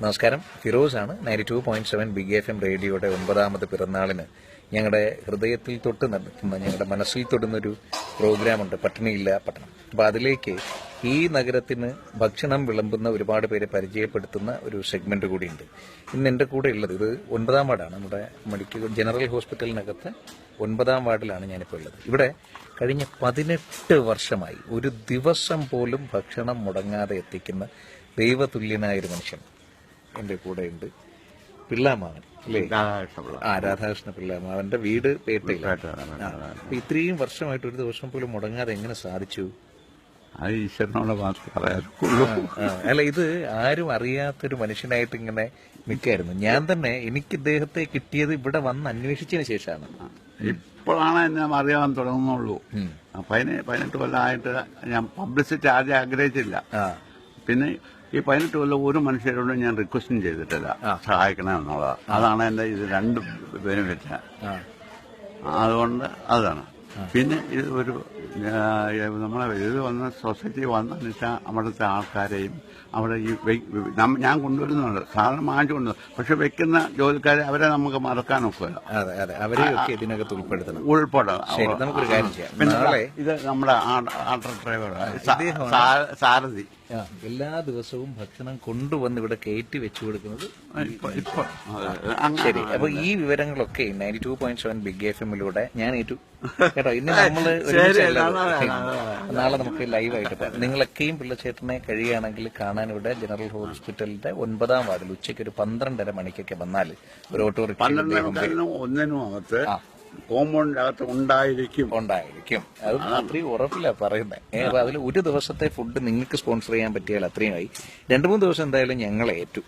നമസ്കാരം, ഫിറോസാണ്. 92.7 big FM റേഡിയോയുടെ 9ാമത് പിറന്നാളിന് ഞങ്ങളുടെ ഹൃദയത്തിൽ തൊട്ട് നടത്തുന്ന, ഞങ്ങളുടെ മനസ്സിൽ തൊടുന്നൊരു പ്രോഗ്രാമുണ്ട്, പട്ടിണിയില്ല പട്ടണം. അപ്പോൾ അതിലേക്ക് ഈ നഗരത്തിന് ഭക്ഷണം വിളമ്പുന്ന ഒരുപാട് പേരെ പരിചയപ്പെടുത്തുന്ന ഒരു സെഗ്മെന്റ് കൂടിയുണ്ട്. ഇന്ന് എൻ്റെ കൂടെ ഉള്ളത്, ഇത് 9ാം വാർഡാണ്, നമ്മുടെ മെഡിക്കൽ ജനറൽ ഹോസ്പിറ്റലിനകത്ത് 9ാം വാർഡിലാണ് ഞാനിപ്പോൾ ഉള്ളത്. ഇവിടെ കഴിഞ്ഞ 18 വർഷമായി ഒരു ദിവസം പോലും ഭക്ഷണം മുടങ്ങാതെ എത്തിക്കുന്ന ദൈവതുല്യനായൊരു മനുഷ്യൻ എൻ്റെ കൂടെയുണ്ട്. പിള്ളാമാവൻ അല്ലേ? രാധാകൃഷ്ണ പിള്ളാമാവന്റെ വീട് പേട്ടയിലാണ്. ഇത്രയും വർഷമായിട്ട് ഒരു ദിവസം പോലും മുടങ്ങാതെ എങ്ങനെ സാധിച്ചു? അത് ഈശ്വരനോട് മാത്രമേ പറയാറുള്ളൂ. അല്ല, ഇത് ആരും അറിയാത്തൊരു മനുഷ്യനായിട്ട് ഇങ്ങനെ നിൽക്കായിരുന്നു. ഞാൻ തന്നെ എനിക്ക് ഇദ്ദേഹത്തെ കിട്ടിയത് ഇവിടെ വന്ന് അന്വേഷിച്ചതിന് ശേഷമാണ്. ഇപ്പോഴാണ് എന്നെ അറിയാൻ തുടങ്ങുന്നുള്ളൂ. 18 കൊല്ലമായിട്ട് ഞാൻ പബ്ലിസിറ്റി ആദ്യം ആഗ്രഹിച്ചില്ല. പിന്നെ ഈ 18 കൊല്ലം ഒരു മനുഷ്യരോടും ഞാൻ റിക്വസ്റ്റും ചെയ്തിട്ടില്ല സഹായിക്കണം എന്നുള്ളത്. അതാണ് എന്റെ ഇത് രണ്ട് പേരും വെച്ച. അതുകൊണ്ട് അതാണ്. പിന്നെ ഇത് ഒരു നമ്മളെ ഇത് വന്ന സൊസൈറ്റി വന്നതെന്ന് വെച്ചാൽ അവിടുത്തെ ആൾക്കാരെയും അവിടെ ഈ ഞാൻ കൊണ്ടുവരുന്നുണ്ട്, സാധനം വാങ്ങിച്ചു കൊണ്ടുവരുന്നു. പക്ഷെ വെക്കുന്ന ജോലിക്കാരെ അവരെ നമുക്ക് മറക്കാനൊക്കില്ല. അവരെയൊക്കെ ഇതിനകത്ത് ഉൾപ്പെടുത്തണം. നമുക്കൊരു കാര്യം ചെയ്യാം. പിന്നെ ഇത് നമ്മുടെ ആട്ടോ ഡ്രൈവർ സാരഥി എല്ലാ ദിവസവും ഭക്ഷണം കൊണ്ടുവന്ന് ഇവിടെ കയറ്റി വെച്ചു കൊടുക്കുന്നത്. ശരി, അപ്പൊ ഈ വിവരങ്ങളൊക്കെ 92.7 ബിഗ് FM ഞാൻ ഏറ്റു കേട്ടോ. ഇന്ന് നമ്മള് നാളെ നമുക്ക് ലൈവായിട്ട് പോകാം. നിങ്ങളൊക്കെയും പിള്ളച്ചേട്ടനെ കഴിയുകയാണെങ്കിൽ കാണാൻ ഇവിടെ ജനറൽ ഹോസ്പിറ്റലിന്റെ 9ാം വാർഡിൽ ഉച്ചയ്ക്ക് ഒരു 12:30 മണിക്കൊക്കെ വന്നാൽ ഒരു ഓട്ടോറിക്ഷ 12:00 കോമ്പൗണ്ടിനകത്ത് ഉണ്ടായിരിക്കും. അത് അത്രയും ഉറപ്പില്ല പറയുന്നത്. അപ്പൊ അതിൽ ഒരു ദിവസത്തെ ഫുഡ് നിങ്ങൾക്ക് സ്പോൺസർ ചെയ്യാൻ പറ്റിയാൽ അത്രയും ആയി. 2-3 ദിവസം എന്തായാലും ഞങ്ങളെ ഏറ്റു.